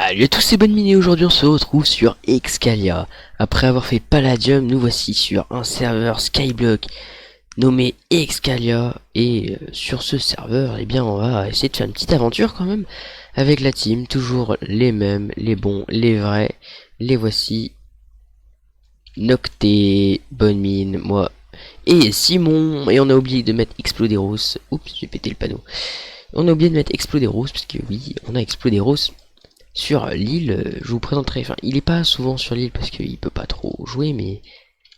Salut à tous, c'est Bonne Mine et aujourd'hui on se retrouve sur Excalia. Après avoir fait Palladium, nous voici sur un serveur Skyblock nommé Excalia. Et sur ce serveur, eh bien on va essayer de faire une petite aventure quand même avec la team. Toujours les mêmes, les bons, les vrais. Les voici. Nocté, Bonne Mine, moi et Simon. Et on a oublié de mettre Exploderos. Oups, j'ai pété le panneau. On a oublié de mettre Exploderos parce que oui, on a Exploderos sur l'île. Je vous présenterai, enfin il est pas souvent sur l'île parce qu'il peut pas trop jouer, mais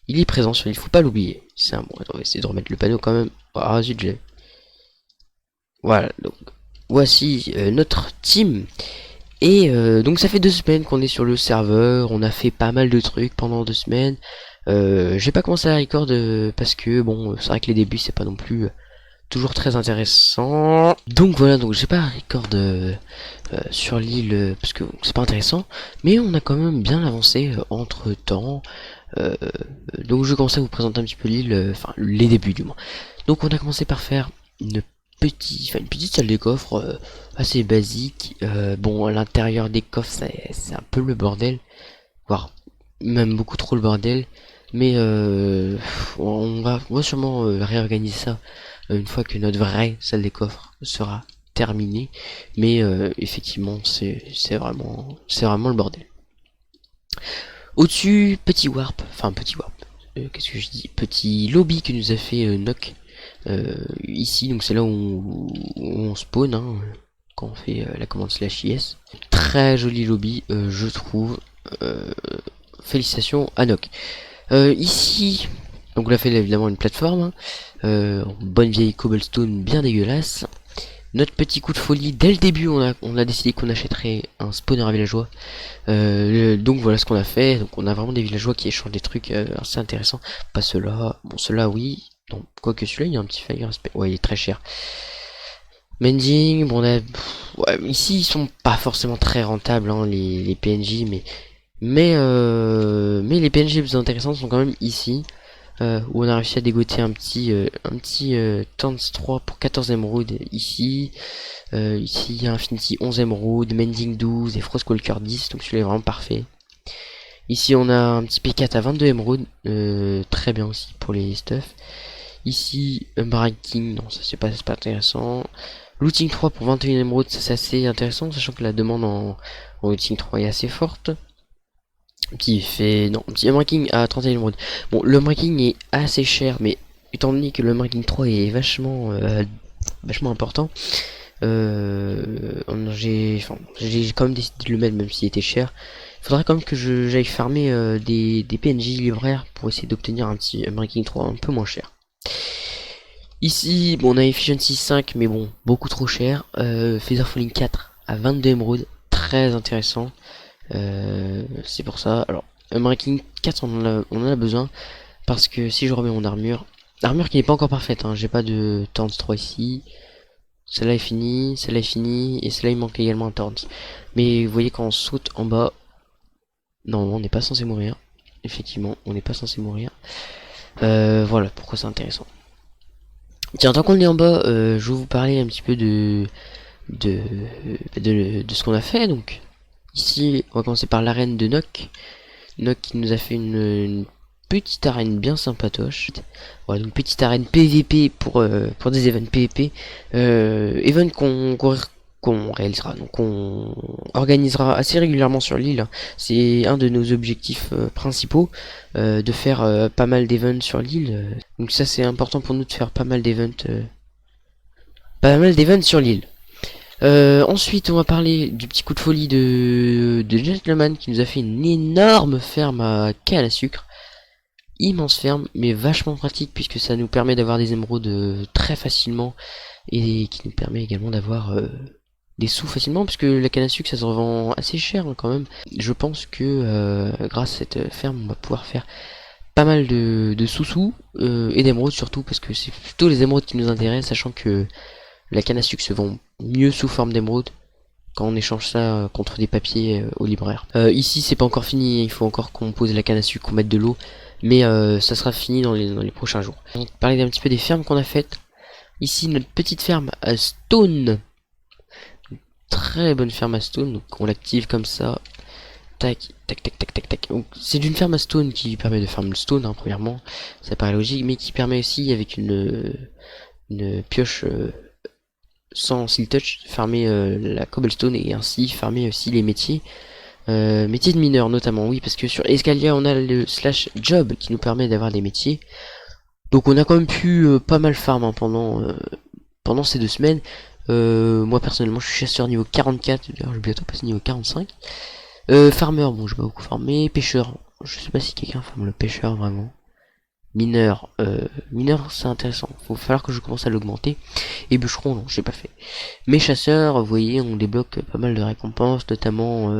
il est présent sur l'île, faut pas l'oublier. C'est un bon, on va essayer de remettre le panneau quand même. Ah zut, j'ai. Voilà, donc voici notre team. Et donc ça fait 2 semaines qu'on est sur le serveur, on a fait pas mal de trucs pendant 2 semaines. J'ai pas commencé à record parce que bon, c'est vrai que les débuts c'est pas non plus toujours très intéressant. Donc voilà, donc j'ai pas un record sur l'île parce que c'est pas intéressant, mais on a quand même bien avancé entre temps. Euh, donc je vais commencer à vous présenter un petit peu l'île, enfin les débuts du moins. Donc on a commencé par faire une petite salle des coffres assez basique. Bon, à l'intérieur des coffres c'est un peu le bordel, voire même beaucoup trop le bordel. Mais on va sûrement réorganiser ça une fois que notre vraie salle des coffres sera terminée. Mais effectivement, c'est vraiment le bordel. Au-dessus, petit warp, enfin petit warp. Qu'est-ce que je dis? Petit lobby que nous a fait Nock. Ici, donc c'est là où on spawn, hein, quand on fait la commande /is. Très joli lobby, je trouve. Euh, Félicitations à Nock. Ici, donc on a fait évidemment une plateforme, hein, en bonne vieille cobblestone bien dégueulasse. Notre petit coup de folie, dès le début, on a décidé qu'on achèterait un spawner à villageois. Donc voilà ce qu'on a fait. Donc on a vraiment des villageois qui échangent des trucs assez intéressants. Pas ceux-là, bon ceux-là oui. Donc quoique celui-là il y a un petit fire aspect. Ouais, il est très cher. Mending, bon on a. Ouais, ici ils sont pas forcément très rentables, hein, les PNJ, mais les PNJ les plus intéressants sont quand même ici, où on a réussi à dégoter un petit Tans 3 pour 14 émeraudes ici. Ici il y a Infinity 11 émeraudes, Mending 12 et Frostwalker 10, donc celui-là est vraiment parfait. Ici on a un petit P4 à 22 émeraudes, très bien aussi pour les stuff. Ici Breaking, non ça c'est pas intéressant. Looting 3 pour 21 émeraudes, ça c'est assez intéressant, sachant que la demande en Looting 3 est assez forte. Qui fait, non, petit ranking à 31 émeraudes. Bon, le ranking est assez cher, mais étant donné que le ranking 3 est vachement important, j'ai quand même décidé de le mettre même s'il était cher. Il faudra quand même que j'aille farmer des PNJ libraires pour essayer d'obtenir un petit ranking 3 un peu moins cher. Ici, bon, on a Efficiency 5, mais bon, beaucoup trop cher. Feather Falling 4 à 22 émeraudes, très intéressant. C'est pour ça. Alors, un ranking 4, on en a besoin. Parce que si je remets mon armure qui n'est pas encore parfaite, hein, j'ai pas de Torrents 3 ici. Celle-là est finie, celle-là est finie, et celle-là il manque également un Torrents. Mais vous voyez quand on saute en bas, normalement on n'est pas censé mourir. Effectivement, on n'est pas censé mourir. Voilà pourquoi c'est intéressant. Tiens, tant qu'on est en bas, je vais vous parler un petit peu de, de ce qu'on a fait. Donc, ici, on va commencer par l'arène de Nock. Nock qui nous a fait une petite arène bien sympatoche. Voilà, donc petite arène PVP pour des events PVP. Events qu'on réalisera, donc qu'on organisera assez régulièrement sur l'île. C'est un de nos objectifs principaux, de faire pas mal d'events sur l'île. Donc ça c'est important pour nous de faire pas mal d'events sur l'île. Ensuite, on va parler du petit coup de folie de Gentleman qui nous a fait une énorme ferme à canne à sucre. Immense ferme, mais vachement pratique puisque ça nous permet d'avoir des émeraudes très facilement et qui nous permet également d'avoir des sous facilement puisque la canne à sucre ça se revend assez cher hein, quand même. Je pense que grâce à cette ferme, on va pouvoir faire pas mal de sous-sous et d'émeraudes surtout parce que c'est plutôt les émeraudes qui nous intéressent, sachant que la canne à sucre se vend mieux sous forme d'émeraude quand on échange ça contre des papiers au libraire. Ici c'est pas encore fini, il faut encore qu'on pose la canne à sucre, qu'on mette de l'eau, mais ça sera fini dans les prochains jours. On va parler un petit peu des fermes qu'on a faites. Ici notre petite ferme à Stone. très bonne ferme à stone, donc on l'active comme ça. Tac, tac, tac, tac, tac, tac. Donc c'est d'une ferme à stone qui permet de farmer le stone, hein, premièrement, ça paraît logique, mais qui permet aussi avec une pioche sans seal touch de farmer la cobblestone et ainsi farmer aussi les métiers. Métiers de mineur notamment, oui, parce que sur Escalia on a le slash job qui nous permet d'avoir des métiers. Donc on a quand même pu pas mal farm hein, pendant ces 2 semaines. Moi personnellement je suis chasseur niveau 44, d'ailleurs je vais bientôt passer niveau 45. Farmer, bon j'ai pas beaucoup farmé. Pêcheur, je sais pas si quelqu'un farme le pêcheur vraiment. Mineur, mineur c'est intéressant, faut falloir que je commence à l'augmenter. Et bûcheron, non, j'ai pas fait. Mais chasseurs, vous voyez, on débloque pas mal de récompenses, notamment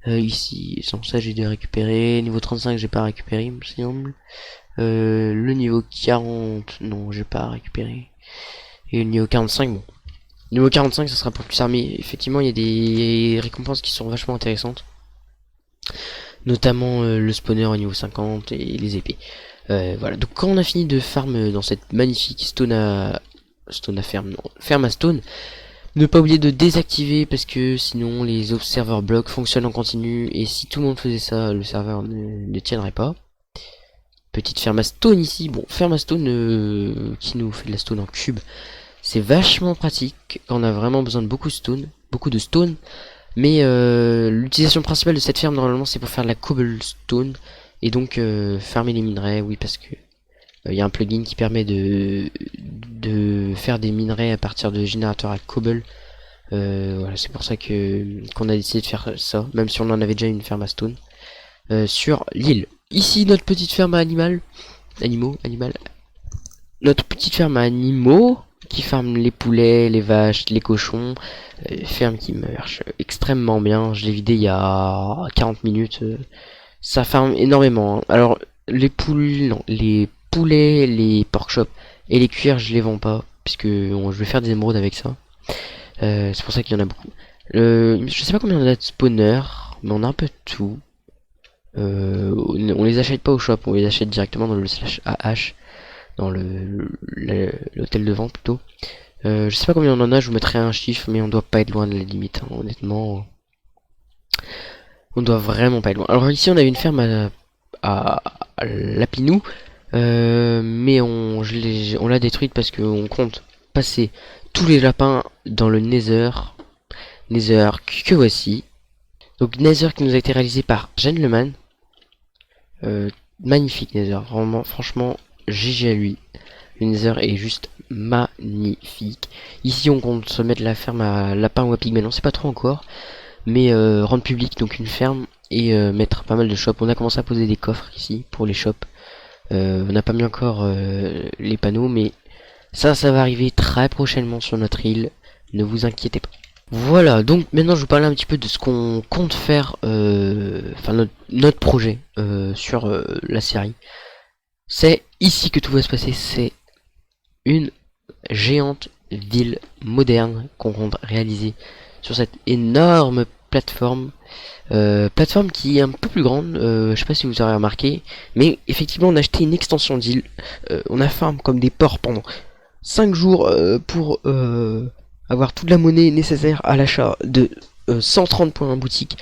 ici, sans ça j'ai dû récupérer. Niveau 35 j'ai pas récupéré il me semble. Le niveau 40, non j'ai pas récupéré. Et le niveau 45, bon. Niveau 45 ça sera pour plus armé. Effectivement il y a des récompenses qui sont vachement intéressantes. Notamment le spawner au niveau 50 et les épées. Voilà, donc quand on a fini de farm dans cette magnifique ferme à stone, ne pas oublier de désactiver parce que sinon les observers blocs fonctionnent en continu et si tout le monde faisait ça, le serveur ne tiendrait pas. Petite ferme à stone ici, bon, ferme à stone qui nous fait de la stone en cube, c'est vachement pratique quand on a vraiment besoin de beaucoup de stone, mais l'utilisation principale de cette ferme normalement c'est pour faire de la cobblestone. Et donc fermer les minerais, oui parce que il y a un plugin qui permet de faire des minerais à partir de générateurs à cobble. Voilà, c'est pour ça qu'on a décidé de faire ça, même si on en avait déjà une ferme à stone sur l'île. Ici notre petite ferme à notre petite ferme à animaux qui farme les poulets, les vaches, les cochons. Ferme qui marche extrêmement bien. Je l'ai vidé il y a 40 minutes. Ça farme énormément. Hein. Alors les poules, non, les poulets, les pork chops et les cuirs, je les vends pas puisque je vais faire des émeraudes avec ça. C'est pour ça qu'il y en a beaucoup. Je sais pas combien on a de spawners, mais on a un peu de tout. On les achète pas au shop, on les achète directement dans le slash AH, dans l'hôtel de vente plutôt. Je sais pas combien on en a, je vous mettrai un chiffre, mais on doit pas être loin de la limite, hein, honnêtement. On doit vraiment pas être loin. Alors ici on avait une ferme à Lapinou, mais on l'a détruite parce qu'on compte passer tous les lapins dans le Nether. Nether que voici. Donc Nether qui nous a été réalisé par Gentleman. Magnifique Nether, vraiment, franchement, GG à lui. Le Nether est juste magnifique. Ici on compte se mettre la ferme à lapin ou à pygmée, non c'est pas trop encore. Mais rendre public donc une ferme et mettre pas mal de shops. On a commencé à poser des coffres ici pour les shops. On n'a pas mis encore les panneaux, mais ça va arriver très prochainement sur notre île. Ne vous inquiétez pas. Voilà, donc maintenant je vous parler un petit peu de ce qu'on compte faire, enfin notre projet sur la série. C'est ici que tout va se passer, c'est une géante ville moderne qu'on compte réaliser sur cette énorme plateforme. Plateforme qui est un peu plus grande, je sais pas si vous avez remarqué, mais effectivement on a acheté une extension d'île. On a farm comme des porcs pendant 5 jours pour avoir toute la monnaie nécessaire à l'achat de 130 points en boutique.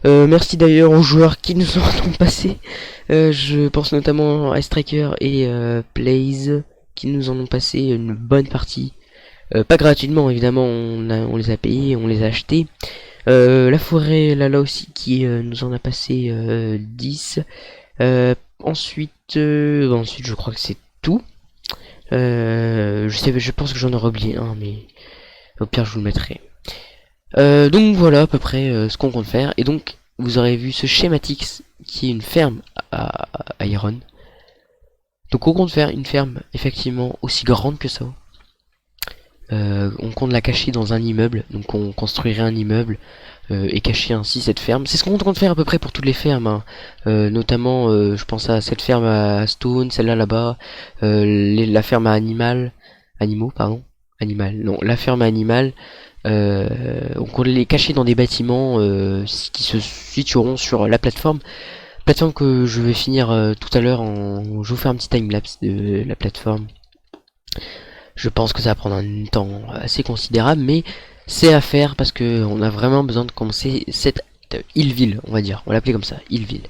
Merci d'ailleurs aux joueurs qui nous ont passé. Je pense notamment à Striker et Blaze qui nous en ont passé une bonne partie. Pas gratuitement évidemment, on les a payés, on les a achetés. La forêt là aussi qui nous en a passé 10. Ensuite je crois que c'est tout. Je pense que j'en aurais oublié un, mais au pire je vous le mettrai. Donc voilà à peu près ce qu'on compte faire. Et donc vous aurez vu ce schématique qui est une ferme à Iron. Donc on compte faire une ferme effectivement aussi grande que ça. On compte la cacher dans un immeuble, donc on construirait un immeuble et cacher ainsi cette ferme. C'est ce qu'on compte faire à peu près pour toutes les fermes, hein. Notamment je pense à cette ferme à Stone, celle-là là-bas, la ferme à la ferme à animal. On compte les cacher dans des bâtiments qui se situeront sur la plateforme. Plateforme que je vais finir tout à l'heure je vous fais un petit timelapse de la plateforme. Je pense que ça va prendre un temps assez considérable, mais c'est à faire parce que on a vraiment besoin de commencer cette Hillville, on va dire. On va l'appeler comme ça, Hillville.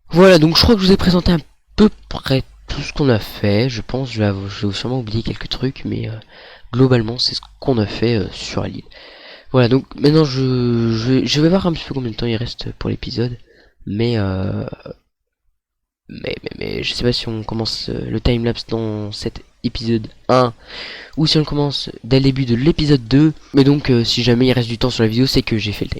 Voilà, donc je crois que je vous ai présenté à peu près tout ce qu'on a fait. Je pense, je vais sûrement oublier quelques trucs, mais globalement, c'est ce qu'on a fait sur l'île. Voilà, donc maintenant je vais voir un petit peu combien de temps il reste pour l'épisode. Mais, mais je sais pas si on commence le timelapse dans cet épisode 1 ou si on commence dès le début de l'épisode 2. Mais donc si jamais il reste du temps sur la vidéo, c'est que j'ai fait le